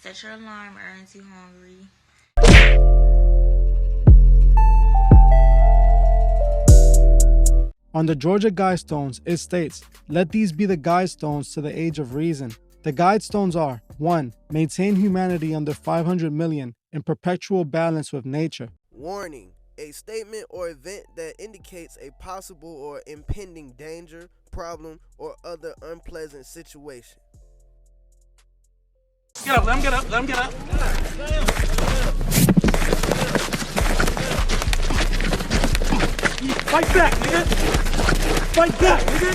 Set your alarm, aren't you hungry? On the Georgia Guidestones, it states, "Let these be the guidestones to the age of reason." The guidestones are: 1. Maintain humanity under 500 million in perpetual balance with nature. Warning: a statement or event that indicates a possible or impending danger, problem, or other unpleasant situation. Get up, let him get up, let him get up. Fight back, nigga! Fight back, nigga!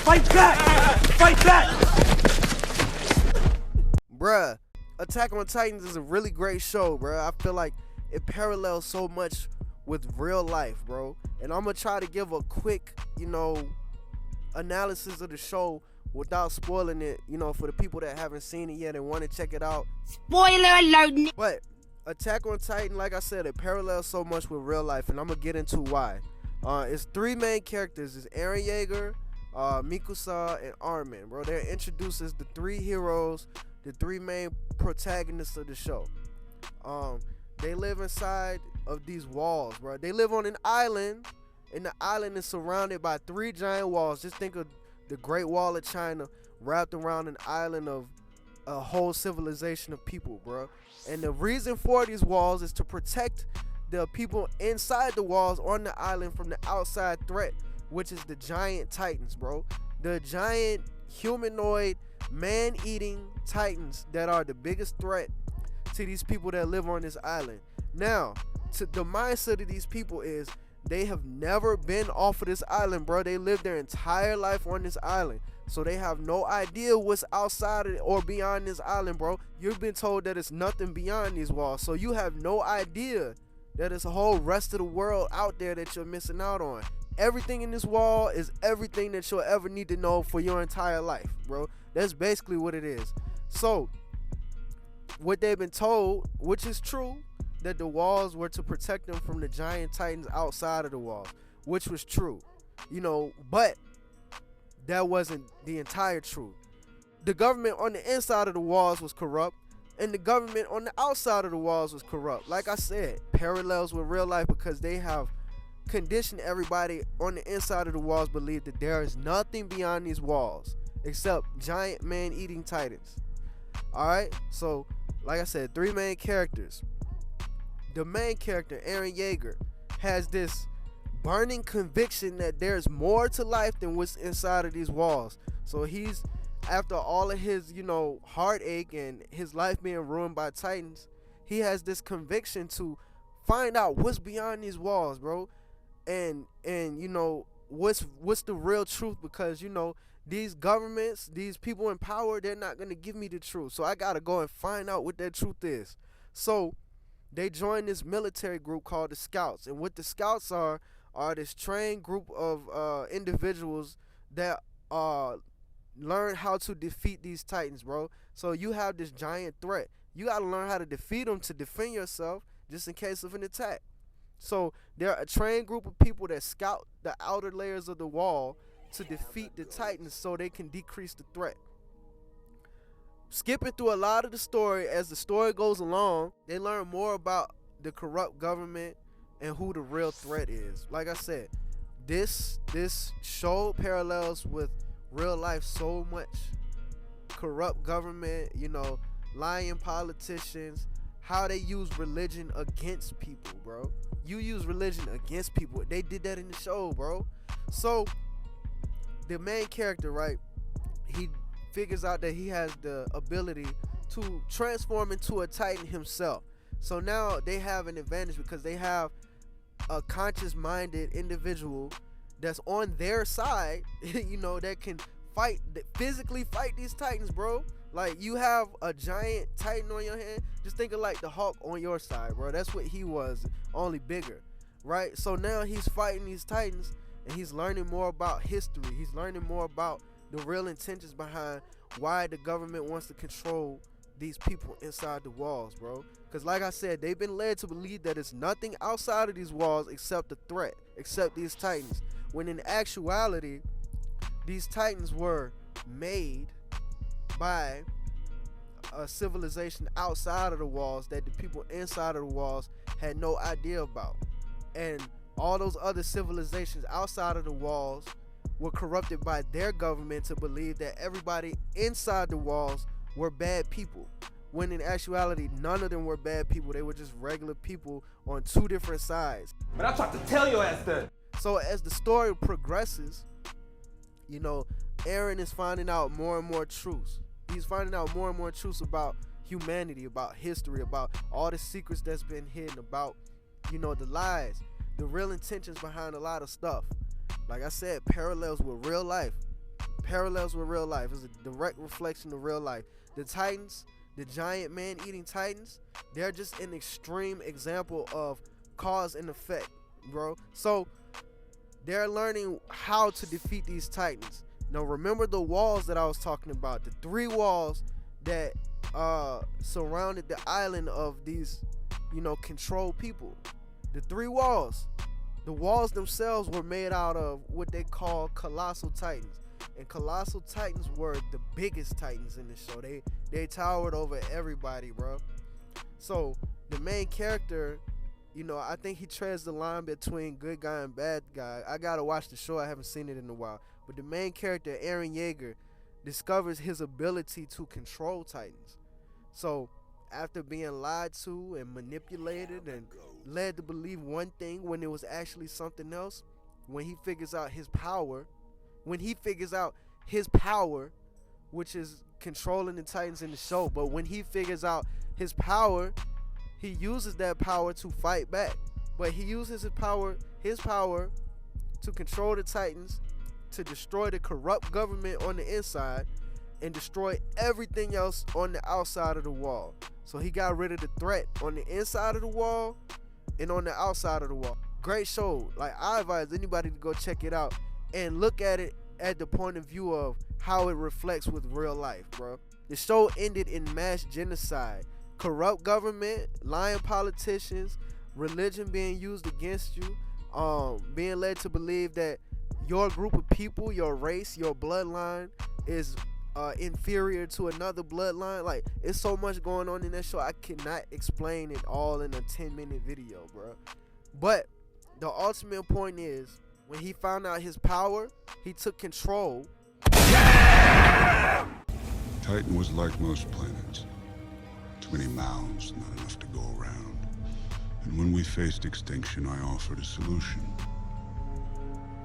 Fight back! Fight back! Bruh, Attack on Titans is a really great show, bruh. I feel like it parallels so much with real life, bro. And I'm gonna try to give a quick, analysis of the show without spoiling it, for the people that haven't seen it yet and want to check it out. Spoiler alert! But Attack on Titan, like I said, it parallels so much with real life, and I'm gonna get into why. It's three main characters. It's Eren Yeager, Mikusa, and Armin, bro. They're introduced as the three heroes, the three main protagonists of the show. They live inside of these walls, bro. They live on an island, and the island is surrounded by three giant walls. Just think of the Great Wall of China wrapped around an island of a whole civilization of people, bro. And the reason for these walls is to protect the people inside the walls on the island from the outside threat, which is the giant titans, bro. The giant humanoid man-eating titans that are the biggest threat to these people that live on this island. Now, to the mindset of these people is they have never been off of this island, bro. They live their entire life on this island, so they have no idea what's outside of it or beyond this island, bro. You've been told that it's nothing beyond these walls, so you have no idea that it's a whole rest of the world out there that you're missing out on. Everything in this wall is everything that you'll ever need to know for your entire life, bro. That's basically what it is. So what they've been told, which is true, that the walls were to protect them from the giant titans outside of the walls, which was true, but that wasn't the entire truth. The government on the inside of the walls was corrupt, and the government on the outside of the walls was corrupt. Like I said, parallels with real life, because they have conditioned everybody on the inside of the walls believe that there is nothing beyond these walls except giant man-eating titans. Alright, so like I said, three main characters. The main character, Eren Yeager, has this burning conviction that there's more to life than what's inside of these walls. So he's, after all of his, heartache and his life being ruined by titans, he has this conviction to find out what's beyond these walls, bro. And what's the real truth, because these governments, these people in power, they're not going to give me the truth. So I got to go and find out what that truth is. So they joined this military group called the Scouts. And what the Scouts are this trained group of individuals that learn how to defeat these titans, bro. So you have this giant threat. You got to learn how to defeat them to defend yourself just in case of an attack. So they're a trained group of people that scout the outer layers of the wall to defeat the titans so they can decrease the threat. Skipping through a lot of the story, as the story goes along, they learn more about the corrupt government and who the real threat is. Like I said, this show parallels with real life so much. Corrupt government, lying politicians, how they use religion against people, bro. You use religion against people. They did that in the show, bro. So the main character, right, he figures out that he has the ability to transform into a titan himself. So now they have an advantage because they have a conscious-minded individual that's on their side, that can physically fight these titans, bro. Like, you have a giant titan on your hand. Just think of like the Hulk on your side, bro. That's what he was, only bigger, right? So now he's fighting these titans, and he's learning more about history. He's learning more about the real intentions behind why the government wants to control these people inside the walls, bro. Because like I said, they've been led to believe that it's nothing outside of these walls except the threat, except these titans. When in actuality, these titans were made by a civilization outside of the walls that the people inside of the walls had no idea about. And all those other civilizations outside of the walls were corrupted by their government to believe that everybody inside the walls were bad people, when in actuality none of them were bad people. They were just regular people on two different sides. Man, I tried to tell your ass that. So as the story progresses, you know, Eren is finding out more and more truths. He's finding out more and more truths about humanity, about history, about all the secrets that's been hidden, about, you know, the lies, the real intentions behind a lot of stuff. Like I said, parallels with real life. Parallels with real life. It's a direct reflection of real life. The Titans, the giant man-eating Titans, they're just an extreme example of cause and effect, bro. So they're learning how to defeat these Titans. Now remember the walls that I was talking about, the 3 walls that surrounded the island of these, you know, controlled people. The 3 walls. The walls themselves were made out of what they call colossal titans. And colossal titans were the biggest titans in the show. They towered over everybody, bro. So the main character, you know, I think he treads the line between good guy and bad guy. I gotta watch the show. I haven't seen it in a while. But the main character, Eren Yeager, discovers his ability to control titans. So after being lied to and manipulated and led to believe one thing when it was actually something else, when he figures out his power, which is controlling the titans in the show, but when he figures out his power, he uses that power to fight back. But he uses his power to control the titans, to destroy the corrupt government on the inside, and destroy everything else on the outside of the wall. So he got rid of the threat on the inside of the wall and on the outside of the wall. Great show. Like, I advise anybody to go check it out and look at it at the point of view of how it reflects with real life, bro. The show ended in mass genocide, corrupt government, lying politicians, religion being used against you, being led to believe that your group of people, your race, your bloodline is inferior to another bloodline. Like, it's so much going on in that show. I cannot explain it all in a 10-minute video, bro. But the ultimate point is, when he found out his power, he took control. Titan was like most planets. Too many mouths, not enough to go around. And when we faced extinction, I offered a solution.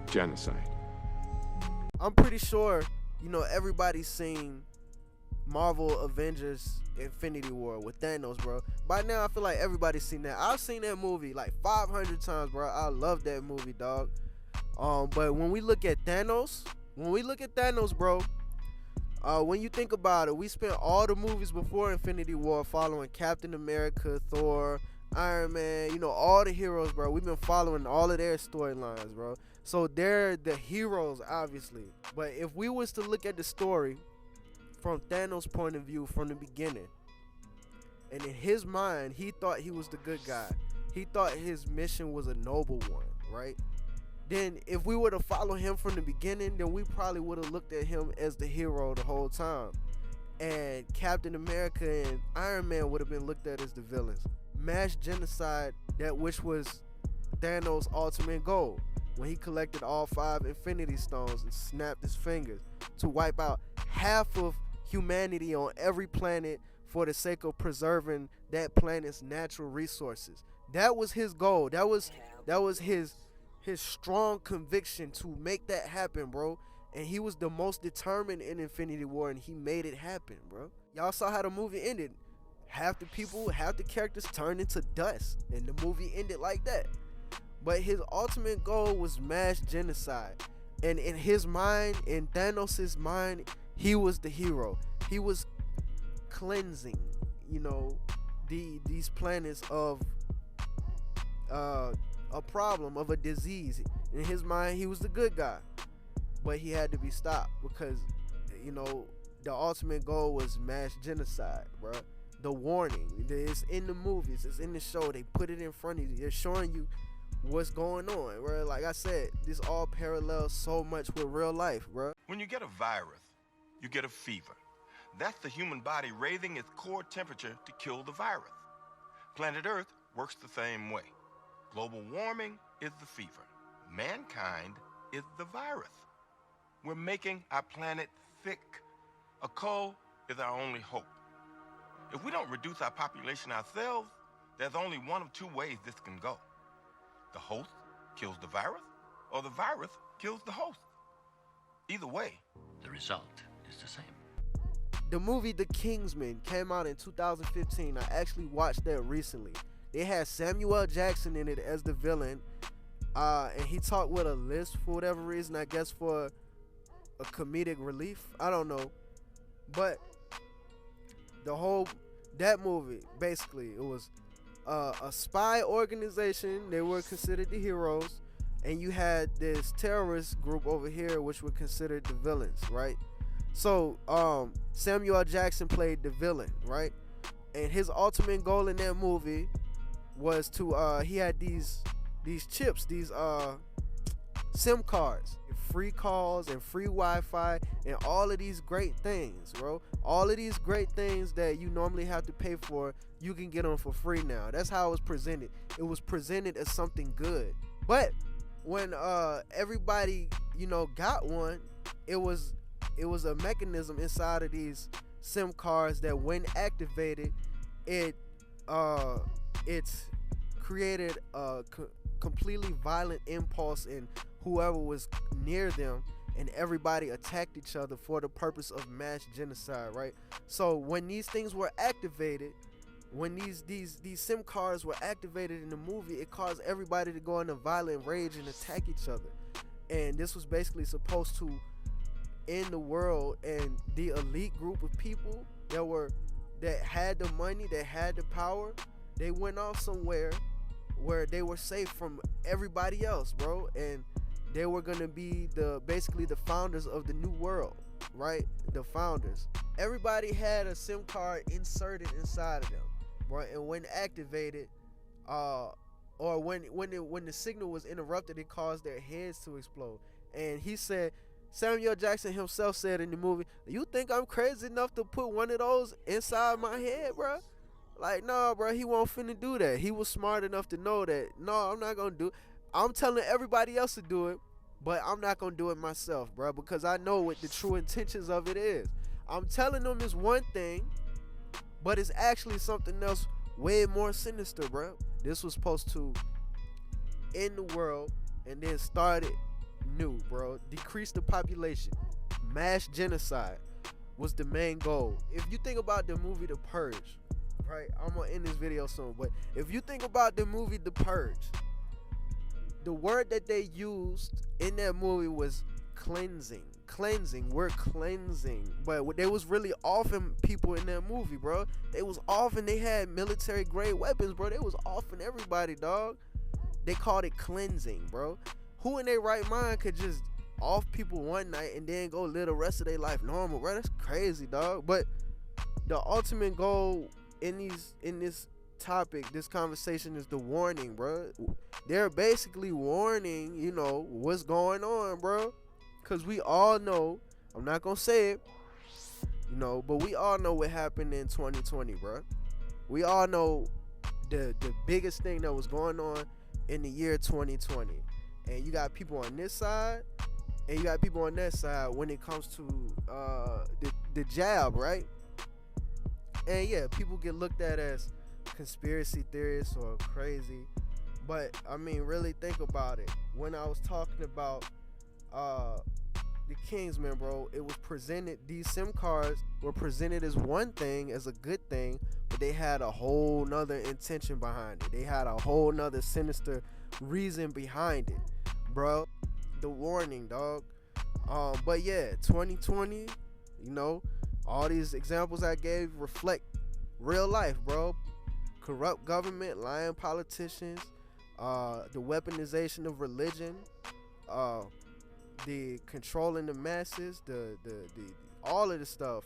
Genocide. I'm pretty sure, you know, everybody's seen Marvel Avengers Infinity War with Thanos, bro. By now, I feel like everybody's seen that. I've seen that movie like 500 times, bro. I love that movie, dog. But when we look at Thanos, bro, when you think about it, we spent all the movies before Infinity War following Captain America, Thor, Iron Man, you know, all the heroes, bro. We've been following all of their storylines, bro. So they're the heroes, obviously. But if we was to look at the story from Thanos' point of view from the beginning, and in his mind, he thought he was the good guy. He thought his mission was a noble one, right? Then if we were to follow him from the beginning, then we probably would have looked at him as the hero the whole time. And Captain America and Iron Man would have been looked at as the villains. Mass genocide, that which was Thanos' ultimate goal, when he collected all 5 Infinity Stones and snapped his fingers to wipe out half of humanity on every planet for the sake of preserving that planet's natural resources. That was his goal. That was his strong conviction to make that happen, bro. And he was the most determined in Infinity War, and he made it happen, bro. Y'all saw how the movie ended. Half the people, half the characters turned into dust, and the movie ended like that. But his ultimate goal was mass genocide. And in his mind, in Thanos' mind, he was the hero. He was cleansing, you know, these planets of a problem, of a disease. In his mind, he was the good guy. But he had to be stopped because, you know, the ultimate goal was mass genocide, bro. The warning, it's in the movies, it's in the show. They put it in front of you. They're showing you what's going on, bro. Like I said, this all parallels so much with real life, bro. When you get a virus, you get a fever. That's the human body raising its core temperature to kill the virus. Planet Earth works the same way. Global warming is the fever. Mankind is the virus. We're making our planet sick. A cull is our only hope. If we don't reduce our population ourselves, there's only one of two ways this can go. The host kills the virus, or the virus kills the host. Either way, the result is the same. The movie The Kingsman came out in 2015. I actually watched that recently. It had Samuel L. Jackson in it as the villain, and he talked with a lisp for whatever reason, I guess for a comedic relief. I don't know. But that movie, basically, it was a spy organization. They were considered the heroes, and you had this terrorist group over here which were considered the villains, right? So Samuel L. Jackson played the villain, right? And his ultimate goal in that movie was to he had these chips, these SIM cards, free calls and free Wi-Fi and all of these great things, bro. All of these great things that you normally have to pay for, you can get them for free now. That's how it was presented. It was presented as something good. But when everybody, got one, it was a mechanism inside of these SIM cards that when activated, it's created a completely violent impulse in whoever was near them, and everybody attacked each other for the purpose of mass genocide, right? So when these things were activated, when these SIM cards were activated in the movie, it caused everybody to go into violent rage and attack each other. And this was basically supposed to end the world, and the elite group of people that had the money, that had the power, they went off somewhere where they were safe from everybody else, bro, and they were gonna be basically the founders of the new world, right? The founders. Everybody had a SIM card inserted inside of them, right? And when activated, or when the signal was interrupted, it caused their heads to explode. And he said, Samuel Jackson himself said in the movie, "You think I'm crazy enough to put one of those inside my head, bro?" Like, nah, bro, he won't finna do that. He was smart enough to know that, no, I'm not gonna do it. I'm telling everybody else to do it, but I'm not gonna do it myself, bro, because I know what the true intentions of it is. I'm telling them it's one thing, but it's actually something else way more sinister, bro. This was supposed to end the world and then start it new, bro. Decrease the population. Mass genocide was the main goal. If you think about the movie The Purge, right? I'm gonna end this video soon, but if you think about the movie The Purge, the word that they used in that movie was cleansing. We're cleansing. But they was really offing people in that movie, bro. They was offing, they had military grade weapons, bro. They was offing everybody, dog. They called it cleansing, bro. Who in their right mind could just off people one night and then go live the rest of their life normal, bro? That's crazy, dog. But the ultimate goal in this topic, this conversation, is the warning, bro. They're basically warning, what's going on, bro. Because we all know, I'm not gonna say it, but we all know what happened in 2020, bro. We all know the biggest thing that was going on in the year 2020. And you got people on this side, and you got people on that side when it comes to the jab, right? And yeah, people get looked at as conspiracy theorists or crazy, but I mean, really think about it. When I was talking about the Kingsman, bro, it was presented, these SIM cards were presented as one thing, as a good thing, but they had a whole nother intention behind it. They had a whole nother sinister reason behind it, bro. The warning, dog. But yeah, 2020, all these examples I gave reflect real life, bro. Corrupt government, lying politicians, the weaponization of religion, the controlling the masses, the all of the stuff,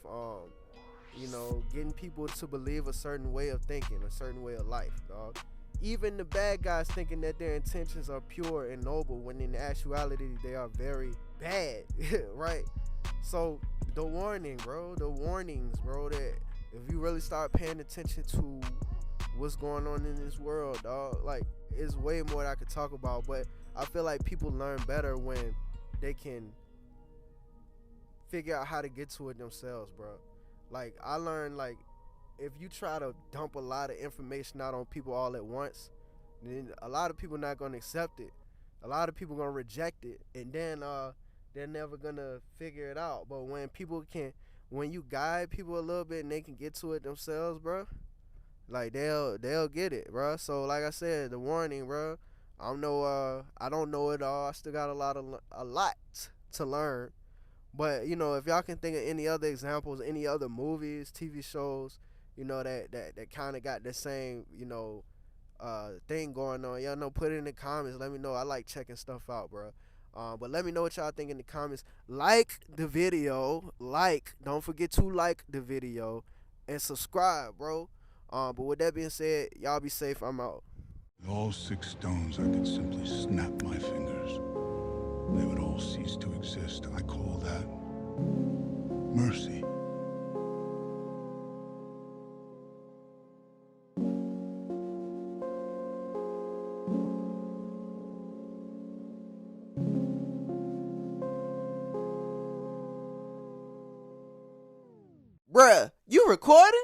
getting people to believe a certain way of thinking, a certain way of life, dog. Even the bad guys thinking that their intentions are pure and noble, when in actuality they are very bad, right? So the warning, bro, the warnings, bro, that if you really start paying attention to what's going on in this world, dog, like it's way more that I could talk about. But I feel like people learn better when they can figure out how to get to it themselves, bro. Like I learned, like if you try to dump a lot of information out on people all at once, then a lot of people not gonna accept it. A lot of people gonna reject it, and then they're never gonna figure it out. But when you guide people a little bit and they can get to it themselves, bro, like they'll get it, bro. So like I said, the warning, bro. I don't know it all. I still got a lot to learn. But if y'all can think of any other examples, any other movies, TV shows, that kind of got the same, thing going on, y'all know, put it in the comments. Let me know. I like checking stuff out, bro. But let me know what y'all think in the comments. Like the video, don't forget to like the video and subscribe, bro. But with that being said, y'all be safe. I'm out. With all 6 stones, I could simply snap my fingers. They would all cease to exist. I call that mercy. Bruh, you recording?